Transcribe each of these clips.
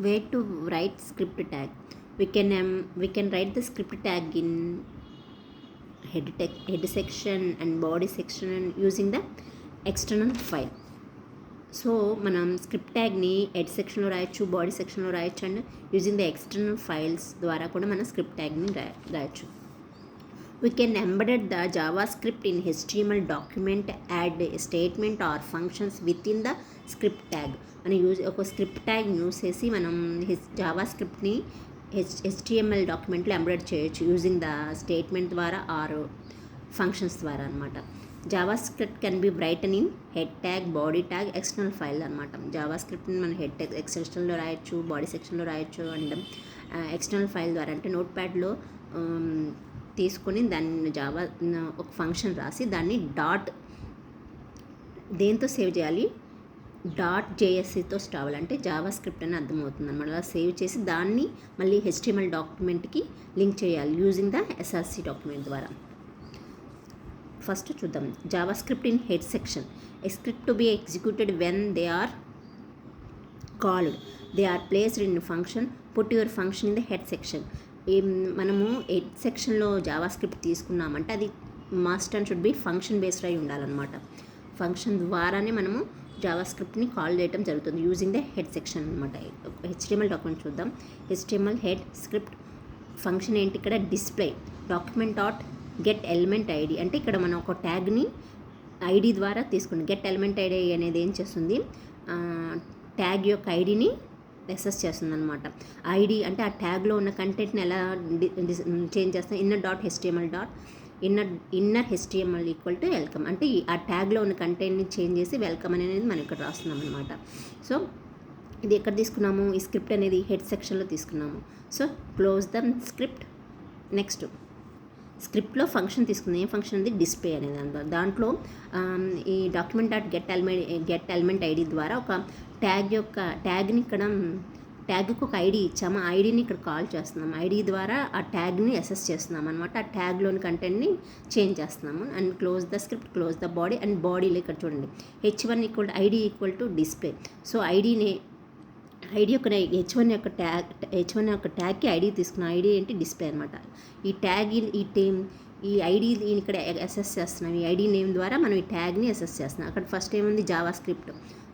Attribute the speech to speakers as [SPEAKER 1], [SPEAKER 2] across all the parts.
[SPEAKER 1] Where to write script tag? We can write the script tag in head section and body section using the external file. So మనం script ట్యాగ్ని head సెక్షన్లో రాయొచ్చు, body సెక్షన్లో రాయొచ్చు, and using the external files ద్వారా కూడా మనం script ట్యాగ్ని రాయొచ్చు. We can embed the JavaScript in HTML document, add a statement or functions within the script tag. అని ఒక స్క్రిప్ట్ ట్యాగ్ యూజ్ చేసి మనం జావాస్క్రిప్ట్ని HTML డాక్యుమెంట్లో ఎంబెడ్ చేయొచ్చు యూజింగ్ ద స్టేట్మెంట్ ద్వారా ఆర్ ఫంక్షన్స్ ద్వారా అనమాట. JavaScript can be written in head tag, body tag, external file అనమాట. జావాస్క్రిప్ట్ని మనం హెడ్ ట్యాగ్ సెక్షన్లో రాయొచ్చు, బాడీ సెక్షన్లో రాయొచ్చు, అండ్ ఎక్స్టర్నల్ ఫైల్ ద్వారా అంటే నోట్ ప్యాడ్లో తీసుకొని దాన్ని ఒక ఫంక్షన్ రాసి దాన్ని దేంతో సేవ్ చేయాలి, .jsతో స్టార్ట్ అవ్వాలంటే జావాస్క్రిప్ట్ అని అర్థమవుతుంది అనమాట. అలా సేవ్ చేసి దాన్ని మళ్ళీ HTML డాక్యుమెంట్కి లింక్ చేయాలి యూజింగ్ ద SRC డాక్యుమెంట్ ద్వారా. ఫస్ట్ చూద్దాం. JavaScript in head section. A script to be executed when they are called, they are placed in function, put your function in the head section. మనము head సెక్షన్లో JavaScript తీసుకున్నామంటే అది must and should be function based అయి ఉండాలన్నమాట. Function ద్వారానే మనము జావాస్క్రిప్ట్ని call చేయడం జరుగుతుంది యూజింగ్ ద హెడ్ సెక్షన్ అనమాట. HTML డాక్యుమెంట్ చూద్దాం. HTML హెడ్ స్క్రిప్ట్ ఫంక్షన్ ఏంటి ఇక్కడ, display document dot get element ID. అంటే ఇక్కడ మనం ఒక ట్యాగ్ని ఐడి ద్వారా తీసుకుని గెట్ ఎలిమెంట్ ఐడి అనేది ఏం చేస్తుంది, ట్యాగ్ యొక్క ఐడిని ఎక్సెస్ చేస్తుంది అనమాట. ఐడి అంటే ఆ ట్యాగ్లో ఉన్న కంటెంట్ని ఎలా చేంజ్ చేస్తాం, inner HTML equal to welcome. అంటే ఆ ట్యాగ్లో ఉన్న కంటెంట్ని చేంజ్ చేసి వెల్కమ్ అనేది మనం ఇక్కడ రాస్తున్నాం అనమాట. సో ఇది ఎక్కడ తీసుకున్నాము, ఈ స్క్రిప్ట్ అనేది హెడ్ సెక్షన్లో తీసుకున్నాము. So close the script. Next స్క్రిప్ట్లో ఫంక్షన్ తీసుకుంది. ఏం ఫంక్షన్ ఉంది, డిస్ప్లే అనేది. దాంట్లో ఈ document dot get element ID ద్వారా ఒక ట్యాగ్ని ఇక్కడ ట్యాగ్కి ఒక ఐడి ఇచ్చాము. ఆ ఐడిని ఇక్కడ కాల్ చేస్తున్నాము. ఐడి ద్వారా ఆ ట్యాగ్ని అసెస్ చేస్తున్నాం అనమాట. ఆ ట్యాగ్లోని కంటెంట్ని చేంజ్ చేస్తున్నాము. And close the script, close the body. And బాడీలో ఇక్కడ చూడండి H1 equal ID equal to display. So ID యొక్క H1 యొక్క ట్యాగ్కి ఐడి తీసుకున్న ఐడి ఏంటి, డిస్ప్లే అనమాట. ఈ ట్యాగ్ ఈ ఐడి ఇక్కడ అసెస్ చేస్తున్నాం. ఈ ఐడి నేమ్ ద్వారా మనం ఈ ట్యాగ్ని అసెస్ చేస్తున్నాం. అక్కడ ఫస్ట్ ఏముంది, JavaScript.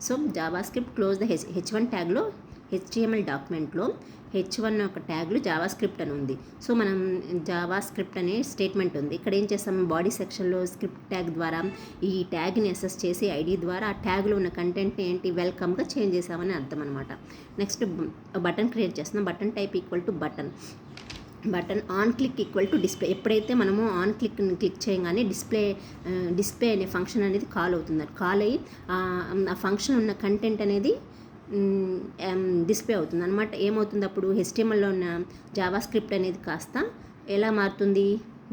[SPEAKER 1] So JavaScript close the H1 ట్యాగ్లో HTML డాక్యుమెంట్లో H1 ఒక ట్యాగ్లో జావాస్క్రిప్ట్ అని ఉంది. సో మనం జావాస్క్రిప్ట్ అనే స్టేట్మెంట్ ఉంది. ఇక్కడ ఏం చేస్తాం, బాడీ సెక్షన్లో స్క్రిప్ట్ ట్యాగ్ ద్వారా ఈ ట్యాగ్ని అసెస్ చేసి ఐడి ద్వారా ఆ ట్యాగ్లో ఉన్న కంటెంట్ని ఏంటి, వెల్కమ్గా చేంజ్ చేసామని అర్థం అనమాట. నెక్స్ట్ బటన్ క్రియేట్ చేస్తున్నాం. Button type equal to button on click equal to display. ఎప్పుడైతే మనము ఆన్ క్లిక్ చేయగానే డిస్ప్లే అనే ఫంక్షన్ అనేది కాల్ అవుతుంది. కాల్ అయ్యి ఆ ఫంక్షన్ ఉన్న కంటెంట్ అనేది డిస్ప్లే అవుతుంది అనమాట. ఏమవుతుంది అప్పుడు, HTMLలో ఉన్న జావాస్క్రిప్ట్ అనేది కాస్త ఎలా మారుతుంది,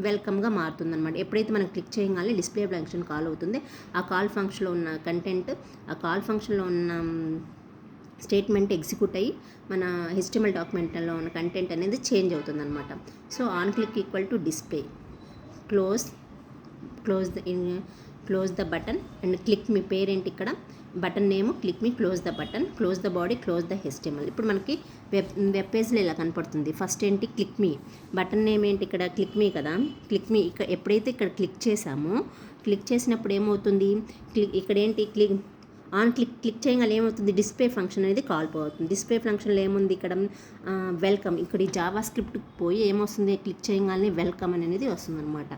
[SPEAKER 1] వెల్కమ్గా మారుతుంది అనమాట. ఎప్పుడైతే మనం క్లిక్ చేయగానే డిస్ప్లే ఫంక్షన్ కాల్ అవుతుంది. ఆ కాల్ ఫంక్షన్లో ఉన్న కంటెంట్, ఆ కాల్ ఫంక్షన్లో ఉన్న స్టేట్మెంట్ ఎగ్జిక్యూట్ అయ్యి మన HTML డాక్యుమెంట్లో ఉన్న కంటెంట్ అనేది చేంజ్ అవుతుంది అనమాట. So on click equal to display, close the button and click me పేరేంటి ఇక్కడ, button name click me, close the button, close the body, close the HTML. ఇప్పుడు మనకి వెబ్ పేజ్లో ఇలా కనపడుతుంది. ఫస్ట్ ఏంటి, క్లిక్ మీ. బటన్ నేమ్ ఏంటి ఇక్కడ, క్లిక్ మీ కదా. క్లిక్ మీ ఎప్పుడైతే ఇక్కడ క్లిక్ చేసామో, క్లిక్ చేసినప్పుడు ఏమవుతుంది, ఇక్కడ ఏంటి క్లిక్ చేయగానే ఏమవుతుంది, డిస్ప్లే ఫంక్షన్ అనేది కాల్ అవుతుంది. డిస్ప్లే ఫంక్షన్లో ఏముంది ఇక్కడ, వెల్కమ్. ఇక్కడ ఈ జావా స్క్రిప్ట్కి పోయి ఏమొస్తుంది, క్లిక్ చేయగానే వెల్కమ్ అనేది వస్తుంది అనమాట.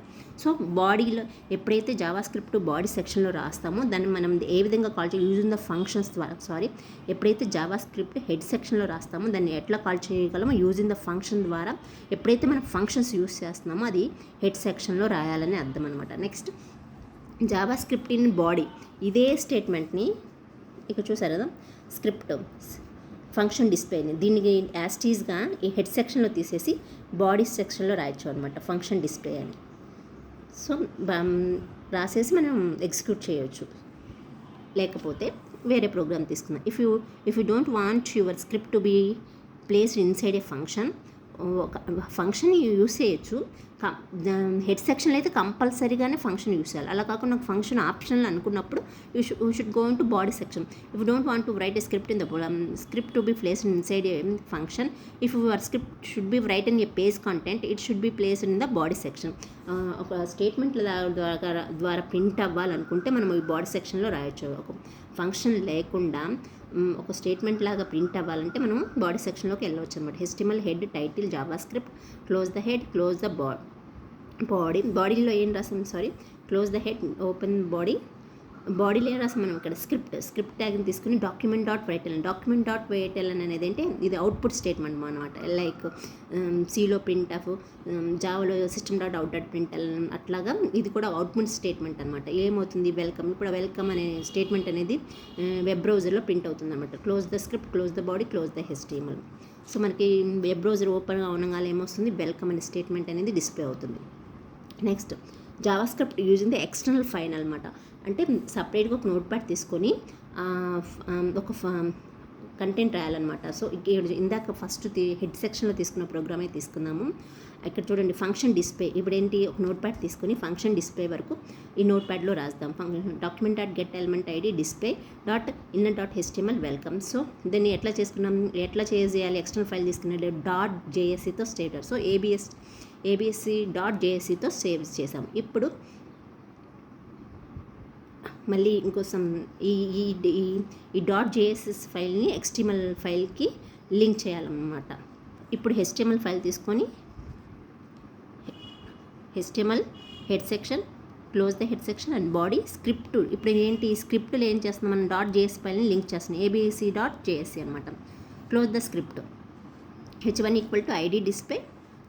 [SPEAKER 1] సో బాడీలో ఎప్పుడైతే జావా స్క్రిప్ట్ బాడీ సెక్షన్లో రాస్తామో దాన్ని మనం ఏ విధంగా కాల్ చేయాలి, యూజింగ్ ద ఫంక్షన్స్ ద్వారా. ఎప్పుడైతే జావా స్క్రిప్ట్ హెడ్ సెక్షన్లో రాస్తామో దాన్ని ఎట్లా కాల్ చేయగలమో యూజింగ్ ద ఫంక్షన్ ద్వారా. ఎప్పుడైతే మనం ఫంక్షన్స్ యూజ్ చేస్తున్నామో అది హెడ్ సెక్షన్లో రాయాలని అర్థం అనమాట. Next JavaScript in body. ఇదే స్టేట్మెంట్ని ఇక్కడ చూసారు కదా, స్క్రిప్ట్ ఫంక్షన్ డిస్ప్లేని దీనికి యాస్టీస్గా ఈ హెడ్ సెక్షన్లో తీసేసి బాడీ సెక్షన్లో రాయొచ్చు అనమాట, ఫంక్షన్ డిస్ప్లే అని. సో రాసేసి మనం ఎగ్జిక్యూట్ చేయవచ్చు. లేకపోతే వేరే ప్రోగ్రామ్ తీసుకుందాం. If you don't want your script to be placed inside a function, ఒక ఫంక్షన్ యూస్ చేయొచ్చు. హెడ్ సెక్షన్లో అయితే కంపల్సరీగానే ఫంక్షన్ యూస్ చేయాలి. అలా కాకుండా నాకు ఫంక్షన్ ఆప్షనల్ అనుకున్నప్పుడు you should go into body section. If you don't want to write a script in the script to be placed inside a function, if your script should be write in a page content, it should be placed in the body section. ఒక స్టేట్మెంట్ల ద్వారా print అవ్వాలనుకుంటే మనం ఈ body సెక్షన్లో రాయొచ్చు. ఒక function లేకుండా ఒక స్టేట్మెంట్ లాగా ప్రింట్ అవ్వాలంటే మనం బాడీ సెక్షన్లోకి వెళ్ళవచ్చు అనమాట. HTML head, title, Java script, close the head, close the బాడీలో ఏం రాసాం, క్లోజ్ ద హెడ్, ఓపెన్ బాడీలో ఏం రాసాం మనం ఇక్కడ స్క్రిప్ట్ ట్యాగ్ని తీసుకుని document.writeln అనేది అంటే ఇది అవుట్పుట్ స్టేట్మెంట్ అనమాట. లైక్ సిలో ప్రింట్ ఆఫ్, జావాలో system.out.println అట్లాగా ఇది కూడా అవుట్పుట్ స్టేట్మెంట్ అనమాట. ఏమవుతుంది, వెల్కమ్. ఇప్పుడు వెల్కమ్ అనే స్టేట్మెంట్ అనేది వెబ్ బ్రౌజర్లో ప్రింట్ అవుతుంది అనమాట. Close the script, close the body, close the HTML. So మనకి వెబ్ బ్రౌజర్ ఓపెన్గా ఉండగానే ఏమొస్తుంది, వెల్కమ్ అనే స్టేట్మెంట్ అనేది డిస్ప్లే అవుతుంది. Next Java script using the external file అనమాట. అంటే సపరేట్గా ఒక నోట్ ప్యాడ్ తీసుకొని ఒక కంటెంట్ రాయాలన్నమాట. సో ఇందాక ఫస్ట్ హెడ్ సెక్షన్లో తీసుకున్న ప్రోగ్రామే తీసుకుందాము. ఇక్కడ చూడండి, ఫంక్షన్ డిస్ప్లే. ఇప్పుడు ఏంటి, ఒక నోట్ ప్యాడ్ తీసుకొని ఫంక్షన్ డిస్ప్లే వరకు ఈ నోట్ ప్యాడ్లో రాద్దాం. document.getElementId display.inner.html welcome. సో దీన్ని ఎట్లా చేయాలి, ఎక్స్టర్నల్ ఫైల్ తీసుకునే .jscతో స్టేటర్. సో abc.jscతో సేవ్ చేసాం. ఇప్పుడు మళ్ళీ ఇంకోసం ఈ .js ఫైల్ని HTML ఫైల్కి లింక్ చేయాలన్నమాట. ఇప్పుడు HTML ఫైల్ తీసుకొని HTML head section, close the head section and body script. ఇప్పుడు ఏంటి, స్క్రిప్ట్లో ఏం చేస్తున్నాం, మనం .js ఫైల్ని లింక్ చేస్తున్నాం. abc.jsc అనమాట. Close the script. h1 = id display,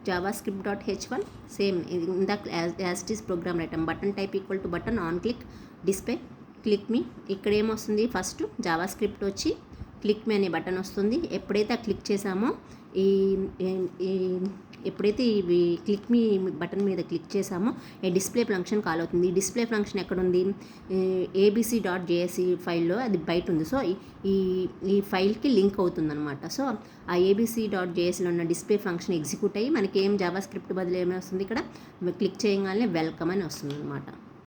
[SPEAKER 1] javascript.h1 same ఇందాక యాజ్ ఇట్ ఈస్ ప్రోగ్రామ్ రైటం. Button type = button, on click, display, click me. ఇక్కడ ఏమొస్తుంది, ఫస్ట్ జావా స్క్రిప్ట్ వచ్చి క్లిక్ మీ అనే బటన్ వస్తుంది. ఎప్పుడైతే క్లిక్ చేసామో ఎప్పుడైతే ఇవి క్లిక్ మీ బటన్ మీద క్లిక్ చేసామో ఈ డిస్ప్లే ఫంక్షన్ కాల్ అవుతుంది. ఈ డిస్ప్లే ఫంక్షన్ ఎక్కడుంది, abc.jsc ఫైల్లో అది బయట ఉంది. సో ఈ ఫైల్కి లింక్ అవుతుందన్నమాట. సో ఆ abc.jscలో ఉన్న డిస్ప్లే ఫంక్షన్ ఎగ్జిక్యూట్ అయ్యి మనకి జావా స్క్రిప్ట్ బదులు ఏమి వస్తుంది, ఇక్కడ క్లిక్ చేయగానే వెల్కమ్ అని వస్తుంది అనమాట.